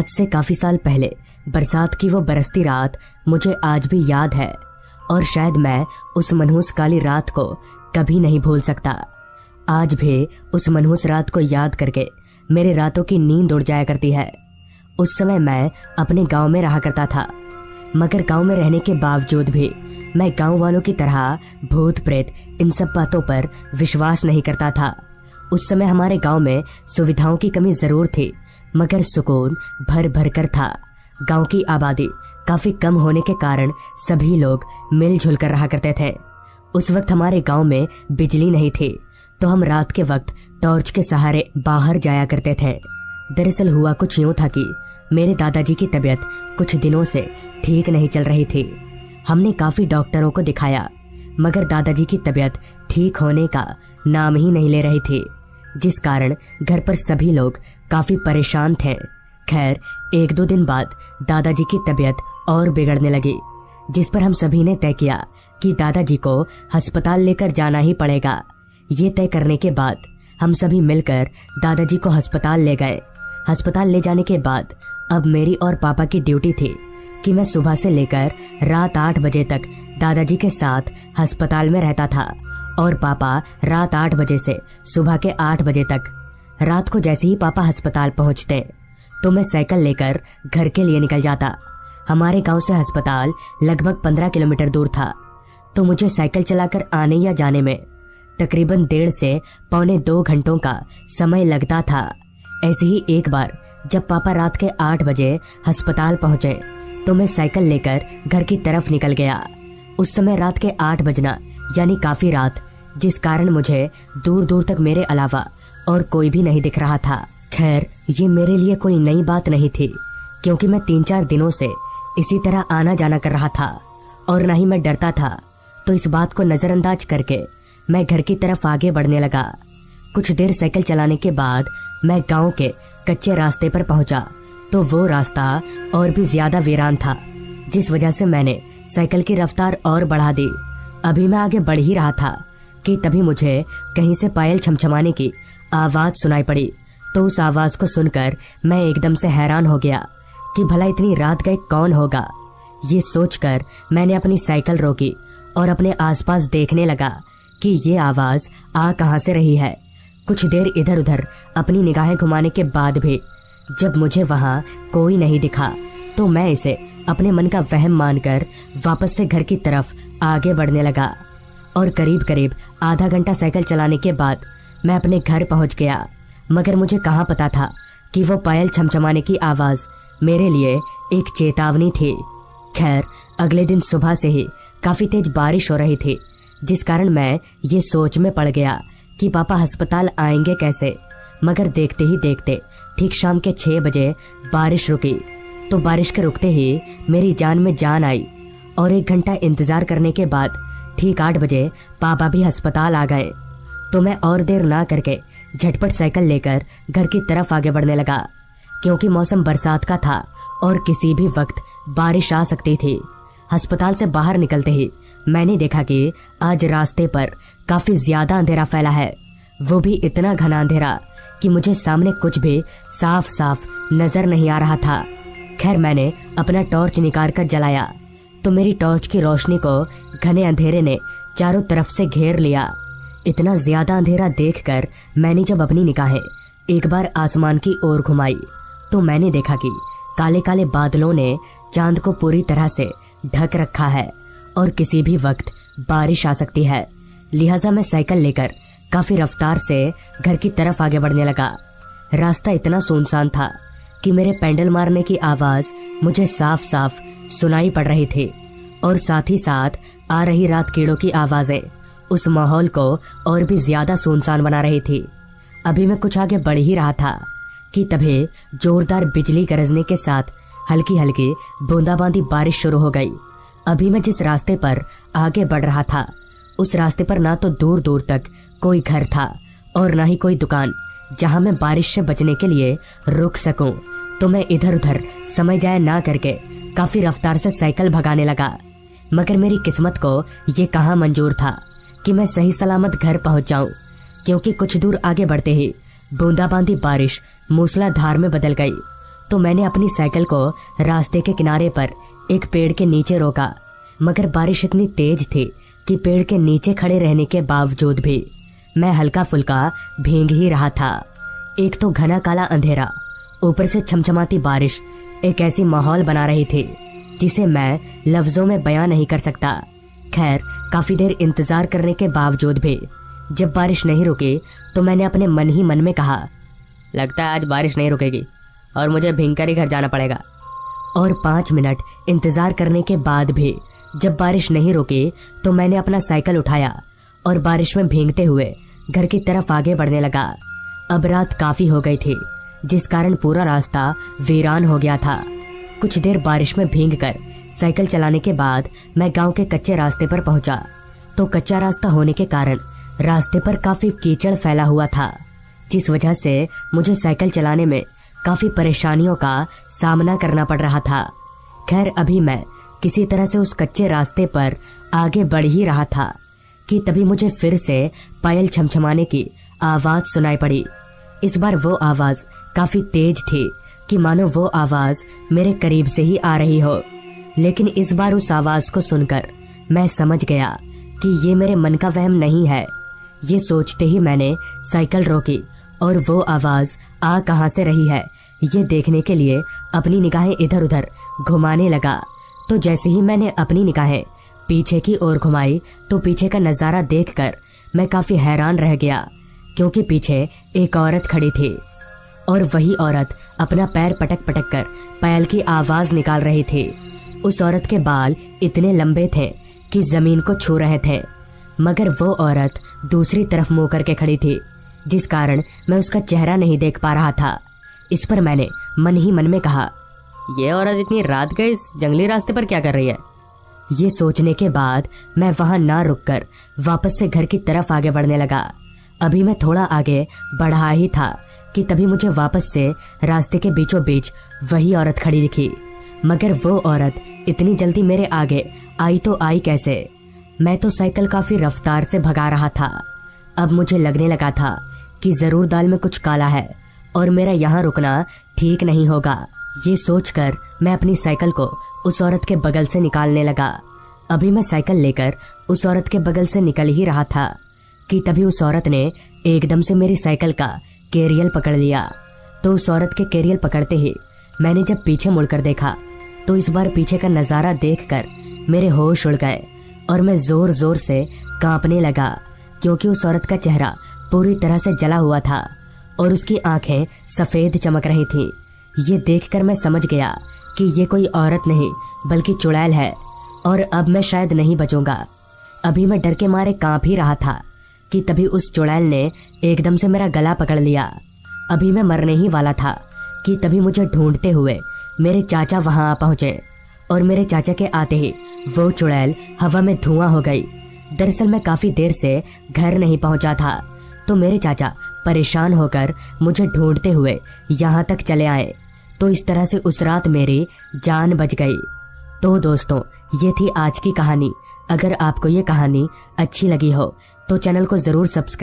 आज से काफी साल पहले बरसात की वो बरसती रात मुझे आज भी याद है और शायद मैं उस मनहूस काली रात को कभी नहीं भूल सकता। आज भी उस मनहूस रात को याद करके मेरे रातों की नींद उड़ जाया करती है। उस समय मैं अपने गांव में रहा करता था, मगर गांव में रहने के बावजूद भी मैं गांव वालों की तरह भूत प्रेत इन सब बातों पर विश्वास नहीं करता था। उस समय हमारे गांव में सुविधाओं की कमी जरूर थी, मगर सुकून भर भर कर था। गांव की आबादी काफी कम होने के कारण सभी लोग मिलजुल कर रहा करते थे। उस वक्त हमारे गांव में बिजली नहीं थी, तो हम रात के वक्त टॉर्च के सहारे बाहर जाया करते थे। दरअसल हुआ कुछ यूं था कि मेरे दादाजी की तबीयत कुछ दिनों से ठीक नहीं चल रही थी। हमने काफी डॉक्टरों को दिखाया, मगर दादाजी की तबीयत ठीक होने का नाम ही नहीं ले रही थी, जिस कारण घर पर सभी लोग काफी परेशान थे। खैर, एक दो दिन बाद दादाजी की तबीयत और बिगड़ने लगी, जिस पर हम सभी ने तय किया कि दादाजी को अस्पताल लेकर जाना ही पड़ेगा। ये तय करने के बाद हम सभी मिलकर दादाजी को अस्पताल ले गए। अस्पताल ले जाने के बाद अब मेरी और पापा की ड्यूटी थी कि मैं सुबह से लेकर रात 8 बजे तक दादाजी के साथ अस्पताल में रहता था और पापा रात 8 बजे से सुबह के 8 बजे तक। रात को जैसे ही पापा अस्पताल पहुंचते तो मैं साइकिल लेकर घर के लिए निकल जाता। हमारे गांव से अस्पताल लगभग 15 किलोमीटर दूर था, तो मुझे साइकिल चलाकर आने या जाने में तकरीबन 1.5 से पौने 2 घंटों का समय लगता था। ऐसे ही एक बार जब पापा रात के 8 बजे अस्पताल पहुंचे तो मैं साइकिल लेकर घर की तरफ निकल गया। उस समय रात के 8 बजना यानी काफी रात, जिस कारण मुझे दूर दूर तक मेरे अलावा और कोई भी नहीं दिख रहा था। खैर, ये मेरे लिए कोई नई बात नहीं थी, क्योंकि मैं 3-4 दिनों से इसी तरह आना जाना कर रहा था और ना ही मैं डरता था। तो इस बात को नजरअंदाज करके मैं घर की तरफ आगे बढ़ने लगा। कुछ देर साइकिल चलाने के बाद मैं गांव के कच्चे रास्ते पर पहुंचा, तो वो रास्ता और भी ज्यादा वीरान था, जिस वजह से मैंने साइकिल की रफ्तार और बढ़ा दी। अभी मैं आगे बढ़ ही रहा था कि तभी मुझे कहीं से पायल छमछमाने की आवाज सुनाई पड़ी। तो उस आवाज को सुनकर मैं एकदम से हैरान हो गया कि भला इतनी रात गए कौन होगा। ये सोचकर मैंने अपनी साइकिल रोकी और अपने आसपास देखने लगा कि ये आवाज आ कहां से रही है। कुछ देर इधर उधर अपनी निगाहें घुमाने के बाद भी जब मुझे वहां कोई नहीं दिखा, तो मैं इसे अपने मन का वहम मानकर वापस से घर की तरफ आगे बढ़ने लगा। और करीब करीब आधा घंटा साइकिल चलाने के बाद मैं अपने घर पहुंच गया, मगर मुझे कहाँ पता था कि वो पायल छमछमाने की आवाज मेरे लिए एक चेतावनी थी। खैर, अगले दिन सुबह से ही काफी तेज बारिश हो रही थी, जिस कारण मैं ये सोच में पड़ गया कि पापा अस्पताल आएंगे कैसे। मगर देखते ही देखते ठीक शाम के 6 बजे बारिश रुकी। तो बारिश के रुकते ही मेरी जान में जान आई और 1 घंटा इंतजार करने के बाद ठीक 8 बजे पापा भी अस्पताल आ गए। तो मैं और देर ना करके झटपट साइकिल लेकर घर की तरफ आगे बढ़ने लगा, क्योंकि मौसम बरसात का था और किसी भी वक्त बारिश आ सकती थी। अस्पताल से बाहर निकलते ही मैंने देखा कि आज रास्ते पर काफी ज्यादा अंधेरा फैला है, वो भी इतना घना अंधेरा कि मुझे सामने कुछ भी साफ साफ नजर नहीं आ रहा था। खैर, मैंने अपना टॉर्च निकाल कर जलाया, तो मेरी टॉर्च की रोशनी को घने अंधेरे ने चारों तरफ से घेर लिया। इतना ज्यादा अंधेरा देखकर मैंने जब अपनी निगाहें एक बार आसमान की ओर घुमाई, तो मैंने देखा कि काले काले बादलों ने चांद को पूरी तरह से ढक रखा है और किसी भी वक्त बारिश आ सकती है। लिहाजा मैं साइकिल लेकर काफी रफ्तार से घर की तरफ आगे बढ़ने लगा। रास्ता इतना सुनसान था कि मेरे पैडल मारने की आवाज मुझे साफ साफ सुनाई पड़ रही थी, और साथ ही साथ आ रही रात कीड़ों की आवाजें उस माहौल को और भी ज्यादा सुनसान बना रही थी। अभी मैं कुछ आगे बढ़ ही रहा था कि तभी जोरदार बिजली गरजने के साथ हल्की हल्की बूंदाबांदी बारिश शुरू हो गई। अभी मैं जिस रास्ते पर आगे बढ़ रहा था, उस रास्ते पर ना तो दूर दूर तक कोई घर था और ना ही कोई दुकान जहां मैं बारिश से बचने के लिए रुक सकूं। तो मैं इधर उधर समय जाया ना करके काफी रफ्तार से साइकिल भगाने लगा, मगर मेरी किस्मत को ये कहाँ मंजूर था कि मैं सही सलामत घर पहुंच जाऊं, क्योंकि कुछ दूर आगे बढ़ते ही बूंदाबांदी बारिश मूसलाधार में बदल गई। तो मैंने अपनी साइकिल को रास्ते के किनारे पर एक पेड़ के नीचे रोका, मगर बारिश इतनी तेज थी कि पेड़ के नीचे खड़े रहने के बावजूद भी मैं हल्का फुल्का भीग ही रहा था। एक तो घना काला अंधेरा, ऊपर से छमछमाती बारिश एक ऐसी माहौल बना रही थी जिसे मैं लफ्जों में बयां नहीं कर सकता। खैर, काफी देर इंतजार करने के बावजूद भी जब बारिश नहीं रुकी तो मैंने अपने मन ही मन में कहा, लगता है आज बारिश नहीं रुकेगी और मुझे भीगकर ही घर जाना पड़ेगा। और 5 मिनट इंतजार करने के बाद भी जब बारिश नहीं रुकी तो मैंने अपना साइकिल उठाया और बारिश में भीगते हुए घर की तरफ आगे बढ़ने लगा। अब रात काफी हो गई थी, जिस कारण पूरा रास्ता वीरान हो गया था। कुछ देर बारिश में भीगकर साइकिल चलाने के बाद मैं गांव के कच्चे रास्ते पर पहुंचा। तो कच्चा रास्ता होने के कारण रास्ते पर काफी कीचड़ फैला हुआ था, जिस वजह से मुझे साइकिल चलाने में काफी परेशानियों का सामना करना पड़ रहा था। खैर, अभी मैं किसी तरह से उस कच्चे रास्ते पर आगे बढ़ ही रहा था कि तभी मुझे फिर से पायल छमछमाने की आवाज सुनाई पड़ी। इस बार वो आवाज काफी तेज थी कि मानो वो आवाज मेरे करीब से ही आ रही हो। लेकिन इस बार उस आवाज को सुनकर मैं समझ गया कि ये मेरे मन का वहम नहीं है। ये सोचते ही मैंने साइकिल रोकी और वो आवाज आ कहां से रही है ये देखने के लिए अपनी निगाहें इधर उधर घुमाने लगा। तो जैसे ही मैंने अपनी निगाहें पीछे की ओर घुमाई तो पीछे का नजारा देखकर मैं काफी हैरान रह गया, क्योंकि पीछे एक औरत खड़ी थी और वही औरत अपना पैर पटक पटक कर पायल की आवाज निकाल रही थी। उस औरत के बाल इतने लंबे थे कि जमीन को छू रहे थे, मगर वो औरत दूसरी तरफ मुंह करके खड़ी थी, जिस कारण मैं उसका चेहरा नहीं देख पा रहा था। इस पर मैंने मन ही मन में कहा, ये औरत इतनी रात के इस जंगली रास्ते पर क्या कर रही है। ये सोचने के बाद मैं वहां ना रुककर वापस से घर की तरफ आगे बढ़ने लगा। अभी मैं थोड़ा आगे बढ़ा ही था कि तभी मुझे वापस से रास्ते के बीचों बीच वही औरत खड़ी दिखी, मगर वो औरत इतनी जल्दी मेरे आगे आई तो आई कैसे। मैं तो साइकिल काफी रफ्तार से भगा रहा था। अब मुझे लगने लगा था कि जरूर दाल में कुछ काला है और मेरा यहाँ रुकना ठीक नहीं होगा। ये सोचकर मैं अपनी साइकिल को उस औरत के बगल से निकालने लगा। अभी मैं साइकिल लेकर उस औरत के बगल से निकल ही रहा था कि तभी उस औरत ने एकदम से मेरी साइकिल का कैरियल पकड़ लिया। तो उस औरत के कैरियल पकड़ते ही मैंने जब पीछे मुड़कर देखा तो इस बार पीछे का नज़ारा देखकर मेरे होश उड़ गए और मैं जोर जोर से कांपने लगा, क्योंकि उस औरत का चेहरा पूरी तरह से जला हुआ था और उसकी आंखें सफ़ेद चमक रही थीं। ये देखकर मैं समझ गया कि ये कोई औरत नहीं बल्कि चुड़ैल है और अब मैं शायद नहीं बचूंगा। अभी मैं डर के मारे कांप ही रहा था कि तभी उस चुड़ैल ने एकदम से मेरा गला पकड़ लिया। अभी मैं मरने ही वाला था कि तभी मुझे ढूंढते हुए मेरे चाचा वहां आ पहुंचे और मेरे चाचा के आते ही वो चुड़ैल हवा में धुआं हो गई। दरअसल मैं काफ़ी देर से घर नहीं पहुंचा था, तो मेरे चाचा परेशान होकर मुझे ढूंढते हुए यहाँ तक चले आए। तो इस तरह से उस रात मेरी जान बच गई। तो दोस्तों, ये थी आज की कहानी। अगर आपको ये कहानी अच्छी लगी हो तो चैनल को ज़रूर सब्सक्राइब